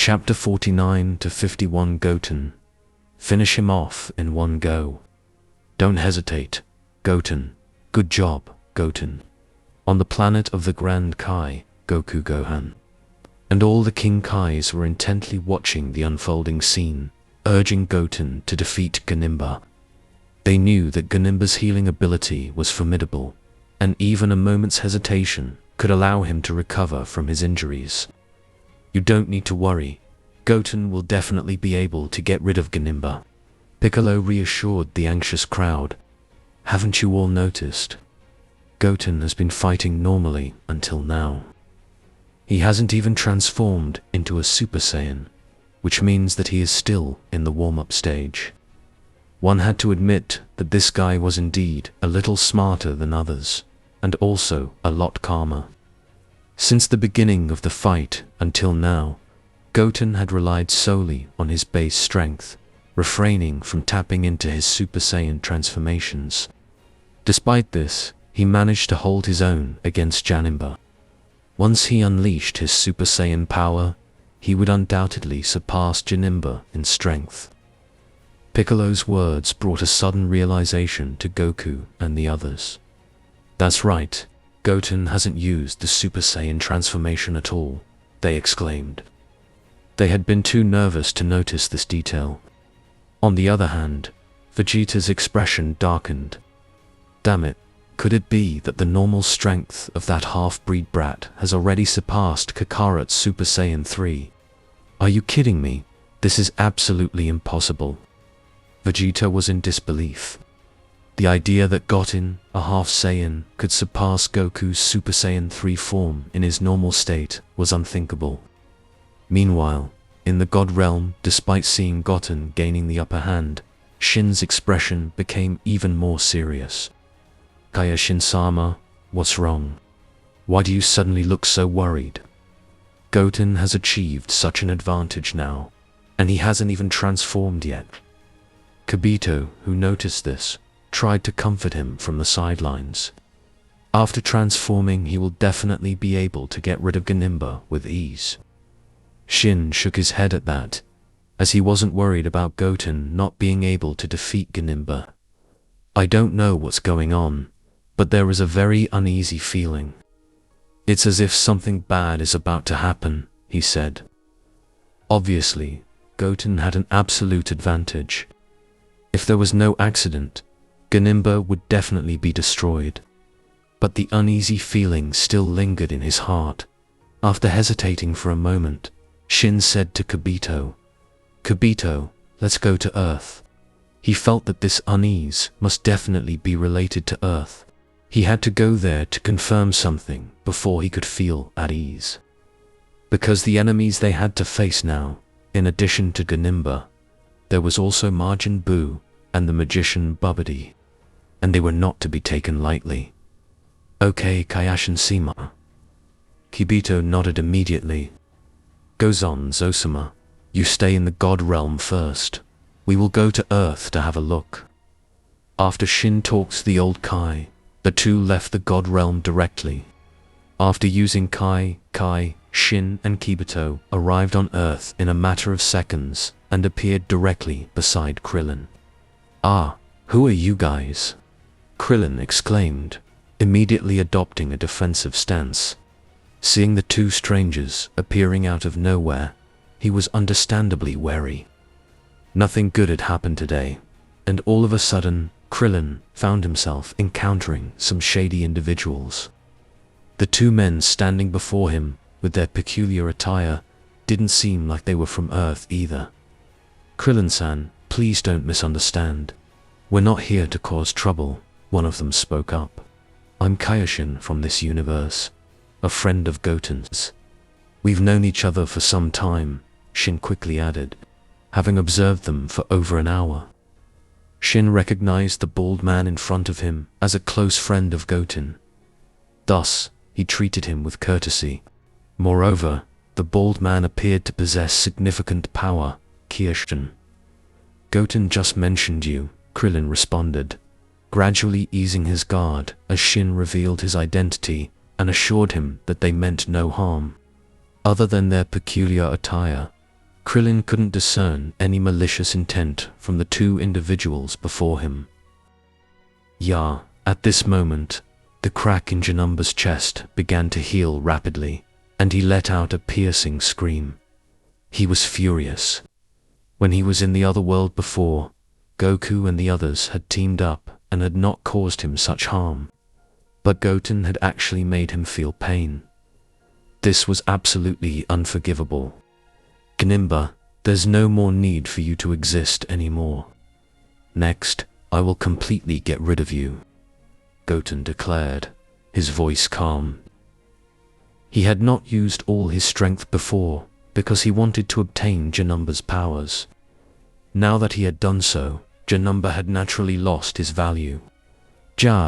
Chapter 49 to 51 Goten. Finish him off in one go. Don't hesitate, Goten. Good job, Goten. On the planet of the Grand Kai, Goku Gohan. And all the King Kais were intently watching the unfolding scene, urging Goten to defeat Ganimba. They knew that Ganimba's healing ability was formidable, and even a moment's hesitation could allow him to recover from his injuries. You don't need to worry. Goten will definitely be able to get rid of Ganimba. Piccolo reassured the anxious crowd. Haven't you all noticed? Goten has been fighting normally until now. He hasn't even transformed into a Super Saiyan, which means that he is still in the warm-up stage. One had to admit that this guy was indeed a little smarter than others, and also a lot calmer. Since the beginning of the fight until now, Goten had relied solely on his base strength, refraining from tapping into his Super Saiyan transformations. Despite this, he managed to hold his own against Ganimba. Once he unleashed his Super Saiyan power, he would undoubtedly surpass Ganimba in strength. Piccolo's words brought a sudden realization to Goku and the others. That's right, Goten hasn't used the Super Saiyan transformation at all, they exclaimed. They had been too nervous to notice this detail. On the other hand, Vegeta's expression darkened. Damn it, could it be that the normal strength of that half-breed brat has already surpassed Kakaro's Super Saiyan 3? Are you kidding me? This is absolutely impossible. Vegeta was in disbelief. The idea that Goten, a half-Saiyan, could surpass Goku's Super Saiyan 3 form in his normal state was unthinkable. Meanwhile, in the God Realm, despite seeing Goten gaining the upper hand, Shin's expression became even more serious. Kaioshin-sama, what's wrong? Why do you suddenly look so worried? Goten has achieved such an advantage now, and he hasn't even transformed yet. Kibito, who noticed this, tried to comfort him from the sidelines. After transforming, he will definitely be able to get rid of Ganimba with ease. Shin shook his head at that, as he wasn't worried about Goten not being able to defeat Ganimba. I don't know what's going on, but there is a very uneasy feeling. It's as if something bad is about to happen, he said. Obviously, Goten had an absolute advantage. If there was no accident, Ganimba would definitely be destroyed. But the uneasy feeling still lingered in his heart. After hesitating for a moment, Shin said to Kibito, "Kibito, let's go to Earth." He felt that this unease must definitely be related to Earth. He had to go there to confirm something before he could feel at ease. Because the enemies they had to face now, in addition to Ganimba, there was also Majin Buu and the magician Babidi, and they were not to be taken lightly. Okay, Kaioshin-sama. Kibito nodded immediately. Goes on, Zosama. You stay in the God Realm first. We will go to Earth to have a look. After Shin talked to the old Kai, the two left the God Realm directly. After using Kai, Shin and Kibito arrived on Earth in a matter of seconds and appeared directly beside Krillin. Ah, who are you guys? Krillin exclaimed, immediately adopting a defensive stance. Seeing the two strangers appearing out of nowhere, he was understandably wary. Nothing good had happened today, and all of a sudden, Krillin found himself encountering some shady individuals. The two men standing before him, with their peculiar attire, didn't seem like they were from Earth either. Krillin-san, please don't misunderstand. We're not here to cause trouble, one of them spoke up. I'm Kaioshin from this universe, a friend of Goten's. We've known each other for some time, Shin quickly added, having observed them for over an hour. Shin recognized the bald man in front of him as a close friend of Goten. Thus, he treated him with courtesy. Moreover, the bald man appeared to possess significant power, Kaioshin. Goten just mentioned you, Krillin responded, gradually easing his guard as Shin revealed his identity and assured him that they meant no harm. Other than their peculiar attire, Krillin couldn't discern any malicious intent from the two individuals before him. Yeah, at this moment, the crack in Janemba's chest began to heal rapidly, and he let out a piercing scream. He was furious. When he was in the other world before, Goku and the others had teamed up and had not caused him such harm. But Goten had actually made him feel pain. This was absolutely unforgivable. Janemba, there's no more need for you to exist anymore. Next, I will completely get rid of you, Goten declared, his voice calm. He had not used all his strength before because he wanted to obtain Janemba's powers. Now that he had done so, Janemba had naturally lost his value.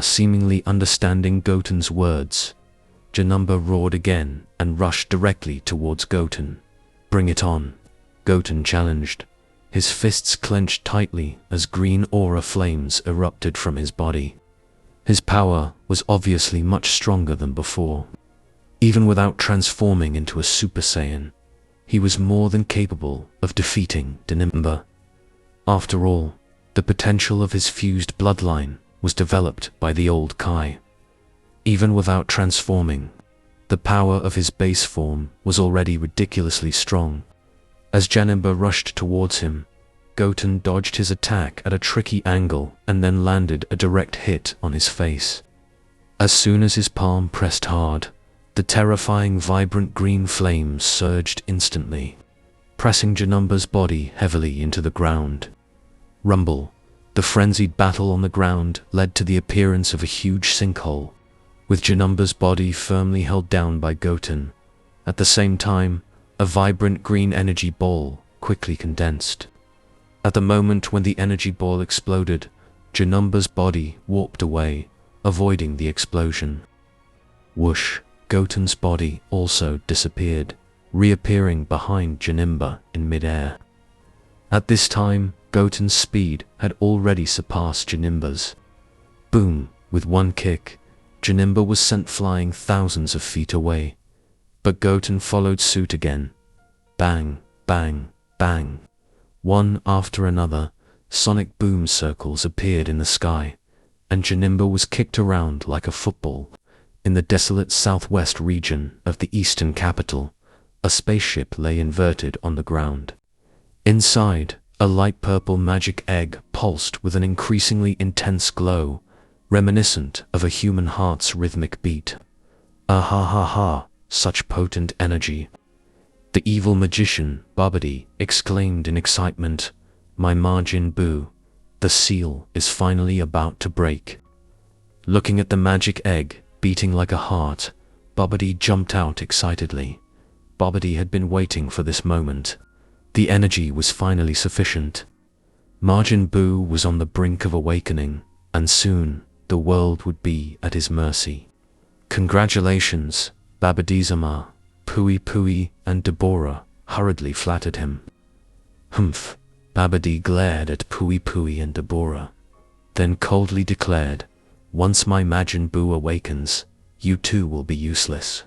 Seemingly understanding Goten's words, Janemba roared again and rushed directly towards Goten. Bring it on, Goten challenged, his fists clenched tightly as green aura flames erupted from his body. His power was obviously much stronger than before. Even without transforming into a Super Saiyan, he was more than capable of defeating Janemba. After all, the potential of his fused bloodline was developed by the old Kai. Even without transforming, the power of his base form was already ridiculously strong. As Janemba rushed towards him, Goten dodged his attack at a tricky angle and then landed a direct hit on his face. As soon as his palm pressed hard, the terrifying vibrant green flames surged instantly, pressing Janemba's body heavily into the ground. Rumble. The frenzied battle on the ground led to the appearance of a huge sinkhole, with Janemba's body firmly held down by Goten. At the same time, a vibrant green energy ball quickly condensed. At the moment when the energy ball exploded, Janemba's body warped away, avoiding the explosion. Whoosh, Goten's body also disappeared, reappearing behind Janemba in midair. At this time, Goten's speed had already surpassed Janemba's. Boom, with one kick, Janemba was sent flying thousands of feet away. But Goten followed suit again. Bang, bang, bang. One after another, sonic boom circles appeared in the sky, and Janemba was kicked around like a football. In the desolate southwest region of the eastern capital, a spaceship lay inverted on the ground. Inside, a light purple magic egg pulsed with an increasingly intense glow, reminiscent of a human heart's rhythmic beat. Ah ha ha ha, such potent energy. The evil magician, Babidi, exclaimed in excitement, My Majin Buu, the seal is finally about to break. Looking at the magic egg, beating like a heart, Babidi jumped out excitedly. Babidi had been waiting for this moment. The energy was finally sufficient. Majin Buu was on the brink of awakening, and soon the world would be at his mercy. Congratulations, Babidi-sama, Pui Pui and Deborah hurriedly flattered him. Humph, Babidi glared at Pui Pui and Deborah, then coldly declared, Once my Majin Buu awakens, you too will be useless.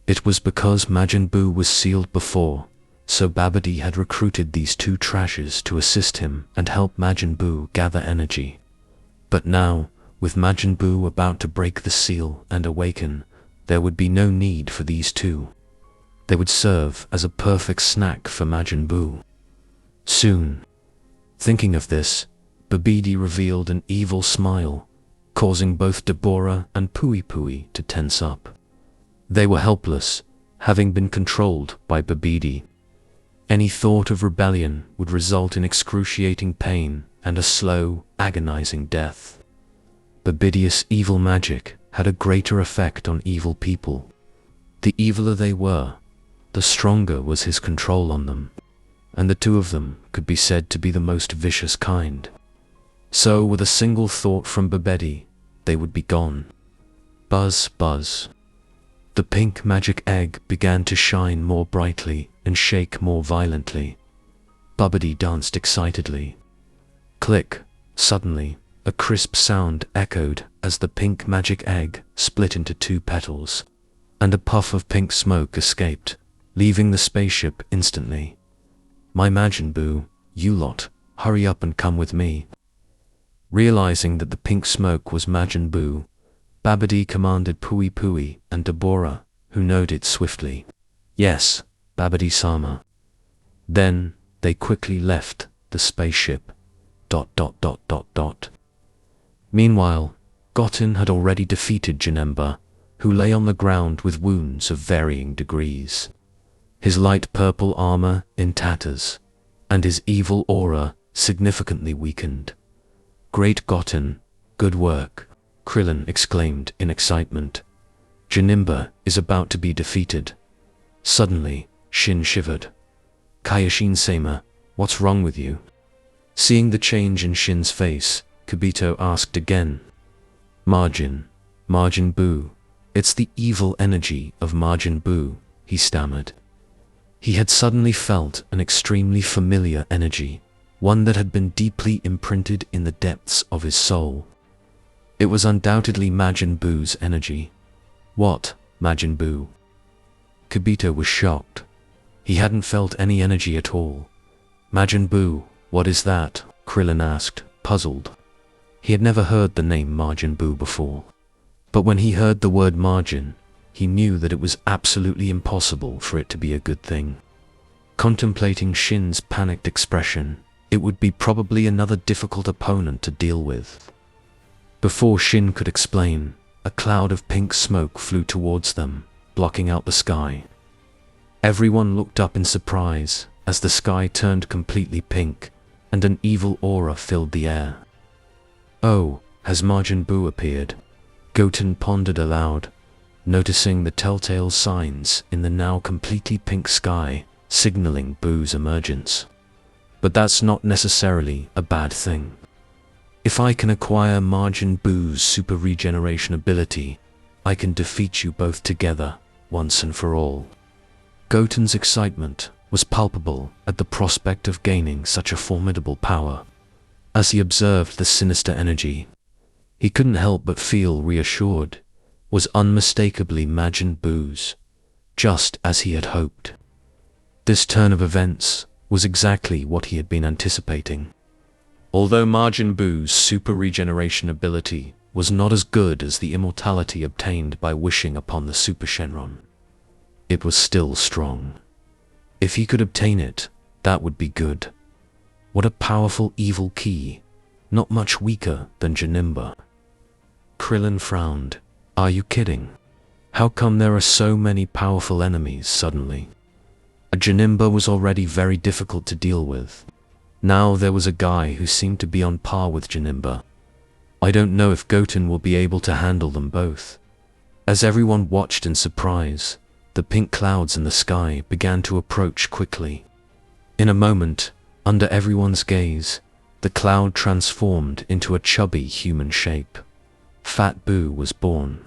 It was because Majin Buu was sealed before, so Babidi had recruited these two trashes to assist him and help Majin Buu gather energy. But now, with Majin Buu about to break the seal and awaken, there would be no need for these two. They would serve as a perfect snack for Majin Buu. Soon. Thinking of this, Babidi revealed an evil smile, causing both Deborah and Pui Pui to tense up. They were helpless, having been controlled by Babidi. Any thought of rebellion would result in excruciating pain and a slow, agonizing death. Babidi's evil magic had a greater effect on evil people. The eviler they were, the stronger was his control on them, and the two of them could be said to be the most vicious kind. So with a single thought from Babidi, they would be gone. Buzz, buzz. The pink magic egg began to shine more brightly and shake more violently. Babidi danced excitedly. Click. Suddenly, a crisp sound echoed as the pink magic egg split into two petals, and a puff of pink smoke escaped, leaving the spaceship instantly. My Majin Buu, you lot, hurry up and come with me. Realizing that the pink smoke was Majin Buu, Babidi commanded Pui Pui and Deborah, who nodded swiftly. Yes, Babidi-sama. Then, they quickly left the spaceship. ... Meanwhile, Goten had already defeated Janemba, who lay on the ground with wounds of varying degrees. His light purple armor in tatters, and his evil aura significantly weakened. Great Goten, good work, Krillin exclaimed in excitement. Janemba is about to be defeated. Suddenly, Shin shivered. Kaioshin-sama, what's wrong with you? Seeing the change in Shin's face, Kibito asked again. Majin Buu, it's the evil energy of Majin Buu, he stammered. He had suddenly felt an extremely familiar energy, one that had been deeply imprinted in the depths of his soul. It was undoubtedly Majin Buu's energy. What, Majin Buu? Kibito was shocked. He hadn't felt any energy at all. Majin Buu, what is that? Krillin asked, puzzled. He had never heard the name Majin Buu before. But when he heard the word Majin, he knew that it was absolutely impossible for it to be a good thing. Contemplating Shin's panicked expression, it would be probably another difficult opponent to deal with. Before Shin could explain, a cloud of pink smoke flew towards them, blocking out the sky. Everyone looked up in surprise as the sky turned completely pink, and an evil aura filled the air. Oh, has Majin Buu appeared? Goten pondered aloud, noticing the telltale signs in the now completely pink sky, signaling Buu's emergence. But that's not necessarily a bad thing. If I can acquire Majin Buu's super regeneration ability, I can defeat you both together, once and for all. Goten's excitement was palpable at the prospect of gaining such a formidable power. As he observed the sinister energy, he couldn't help but feel reassured. Was unmistakably Majin Buu's, just as he had hoped. This turn of events was exactly what he had been anticipating. Although Majin Buu's super regeneration ability was not as good as the immortality obtained by wishing upon the Super Shenron, it was still strong. If he could obtain it, that would be good. What a powerful evil key, not much weaker than Janemba. Krillin frowned. Are you kidding? How come there are so many powerful enemies suddenly? A Janemba was already very difficult to deal with. Now there was a guy who seemed to be on par with Janemba. I don't know if Goten will be able to handle them both. As everyone watched in surprise, the pink clouds in the sky began to approach quickly. In a moment, under everyone's gaze, the cloud transformed into a chubby human shape. Fat Buu was born.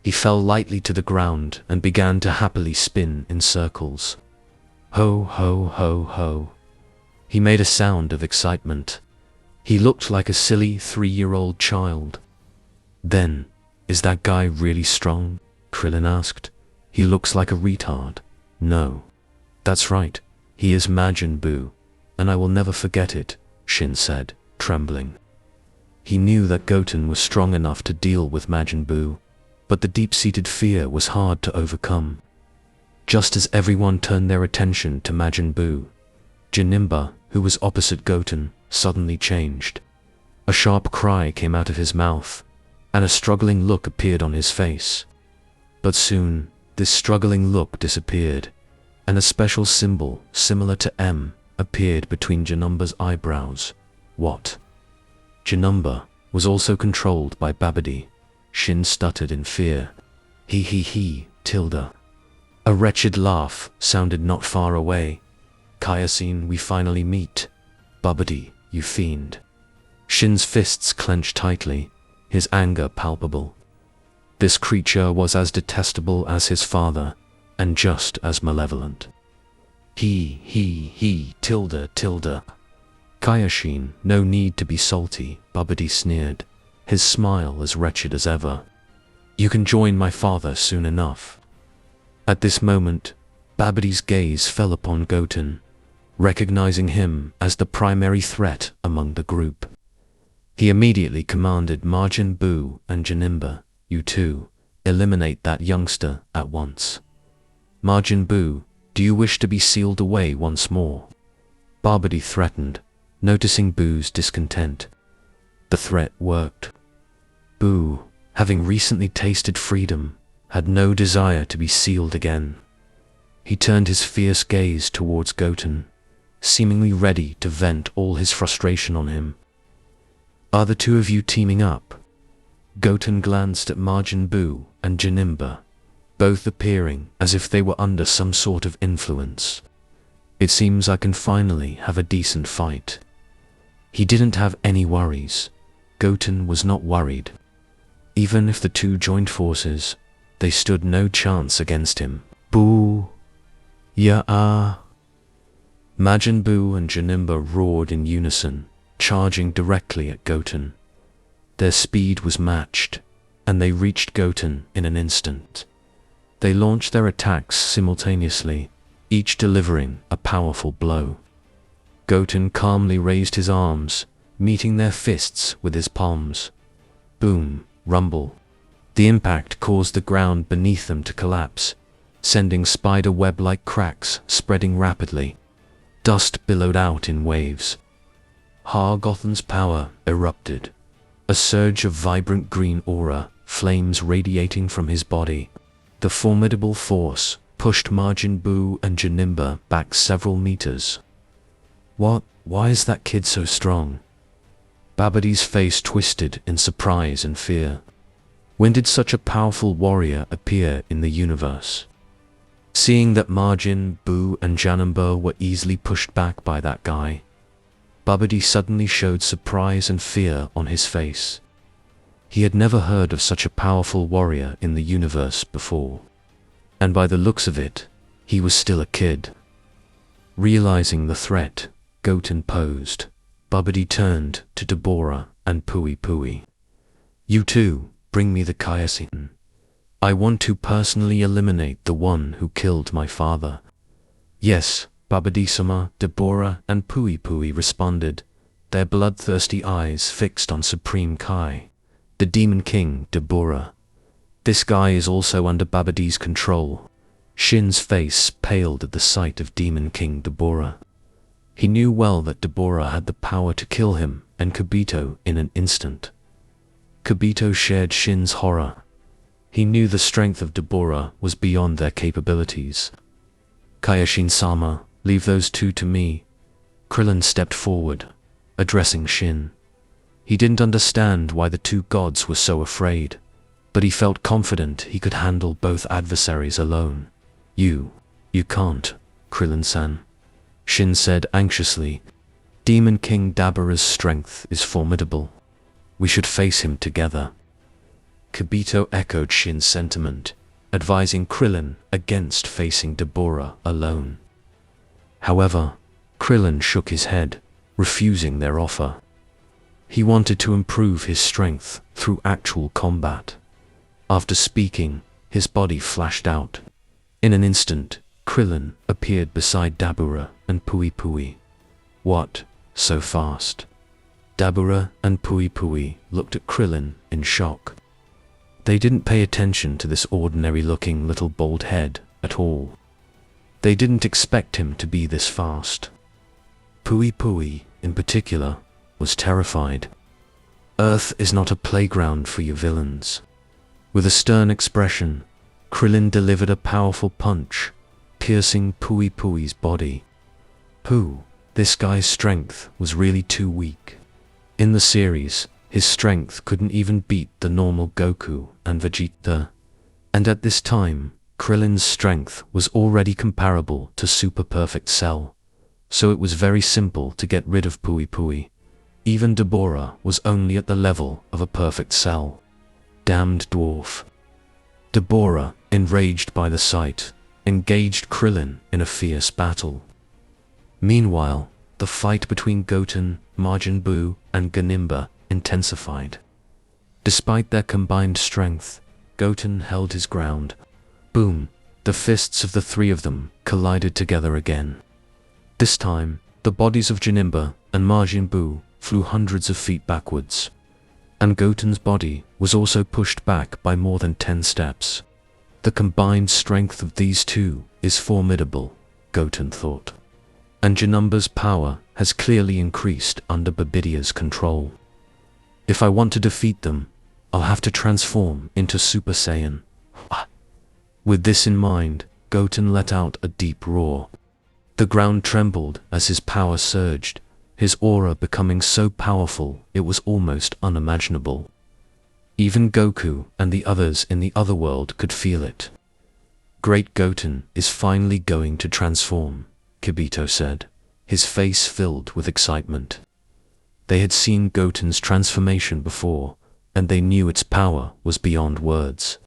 He fell lightly to the ground and began to happily spin in circles. Ho ho ho ho. He made a sound of excitement. He looked like a silly 3-year-old child. Then, is that guy really strong? Krillin asked. He looks like a retard. No. That's right. He is Majin Buu, and I will never forget it, Shin said, trembling. He knew that Goten was strong enough to deal with Majin Buu, but the deep-seated fear was hard to overcome. Just as everyone turned their attention to Majin Buu, Janemba, who was opposite Goten, suddenly changed. A sharp cry came out of his mouth, and a struggling look appeared on his face. But soon, this struggling look disappeared, and a special symbol similar to M appeared between Janemba's eyebrows. What? Janemba was also controlled by Babidi. Shin stuttered in fear. He, tilde. A wretched laugh sounded not far away. Kaioshin, we finally meet. Babidi, you fiend. Shin's fists clenched tightly, his anger palpable. This creature was as detestable as his father, and just as malevolent. He, tilde. Kaioshin, no need to be salty, Babidi sneered, his smile as wretched as ever. You can join my father soon enough. At this moment, Babidi's gaze fell upon Goten. recognizing him as the primary threat among the group. He immediately commanded Majin Buu and Janemba, "You two, eliminate that youngster at once." "Majin Buu, do you wish to be sealed away once more?" Babidi threatened, noticing Buu's discontent. The threat worked. Buu, having recently tasted freedom, had no desire to be sealed again. He turned his fierce gaze towards Goten, seemingly ready to vent all his frustration on him. "Are the two of you teaming up?" Goten glanced at Majin Buu and Janemba, both appearing as if they were under some sort of influence. "It seems I can finally have a decent fight." He didn't have any worries. Goten was not worried. Even if the two joined forces, they stood no chance against him. "Buu! Ya-ah!" Majin Buu and Janemba roared in unison, charging directly at Goten. Their speed was matched, and they reached Goten in an instant. They launched their attacks simultaneously, each delivering a powerful blow. Goten calmly raised his arms, meeting their fists with his palms. Boom, rumble. The impact caused the ground beneath them to collapse, sending spider web-like cracks spreading rapidly. Dust billowed out in waves. Goten's power erupted. A surge of vibrant green aura, flames radiating from his body. The formidable force pushed Majin Buu and Janemba back several meters. Why is that kid so strong?" Babidi's face twisted in surprise and fear. When did such a powerful warrior appear in the universe? Seeing that Majin Buu and Janemba were easily pushed back by that guy, Babidi suddenly showed surprise and fear on his face. He had never heard of such a powerful warrior in the universe before. And by the looks of it, he was still a kid. Realizing the threat Goten posed, Babidi turned to Deborah and Pui Pui. "You two, bring me the Kaioshin. I want to personally eliminate the one who killed my father." "Yes, Babidi-sama," Deborah and Pui Pui responded, their bloodthirsty eyes fixed on Supreme Kai, the Demon King Deborah. "This guy is also under Babidi's control." Shin's face paled at the sight of Demon King Deborah. He knew well that Deborah had the power to kill him and Kibito in an instant. Kibito shared Shin's horror. He knew the strength of Deborah was beyond their capabilities. "Kaioshin-sama, leave those two to me." Krillin stepped forward, addressing Shin. He didn't understand why the two gods were so afraid, but he felt confident he could handle both adversaries alone. You can't, Krillin-san," Shin said anxiously. "Demon King Deborah's strength is formidable. We should face him together." Kibito echoed Shin's sentiment, advising Krillin against facing Deborah alone. However, Krillin shook his head, refusing their offer. He wanted to improve his strength through actual combat. After speaking, his body flashed out. In an instant, Krillin appeared beside Deborah and Pui Pui. "What? So fast?" Deborah and Pui Pui looked at Krillin in shock. They didn't pay attention to this ordinary-looking little bald head at all. They didn't expect him to be this fast. Pui Pui, in particular, was terrified. "Earth is not a playground for you villains." With a stern expression, Krillin delivered a powerful punch, piercing Pui Pui's body. This guy's strength was really too weak. In the series, his strength couldn't even beat the normal Goku and Vegeta, and at this time, Krillin's strength was already comparable to Super Perfect Cell, so it was very simple to get rid of Pui Pui. Even Deborah was only at the level of a Perfect Cell. Damned dwarf. Deborah, enraged by the sight, engaged Krillin in a fierce battle. Meanwhile, the fight between Goten, Majin Buu, and Janemba intensified. Despite their combined strength, Goten held his ground. Boom! The fists of the three of them collided together again. This time, the bodies of Jinimba and Majin Buu flew hundreds of feet backwards. And Goten's body was also pushed back by more than 10 steps. The combined strength of these two is formidable, Goten thought. And Jinimba's power has clearly increased under Babidio's control. If I want to defeat them, I'll have to transform into Super Saiyan. With this in mind, Goten let out a deep roar. The ground trembled as his power surged, his aura becoming so powerful it was almost unimaginable. Even Goku and the others in the other world could feel it. Great Goten is finally going to transform, Kibito said, his face filled with excitement. They had seen Goten's transformation before, and they knew its power was beyond words.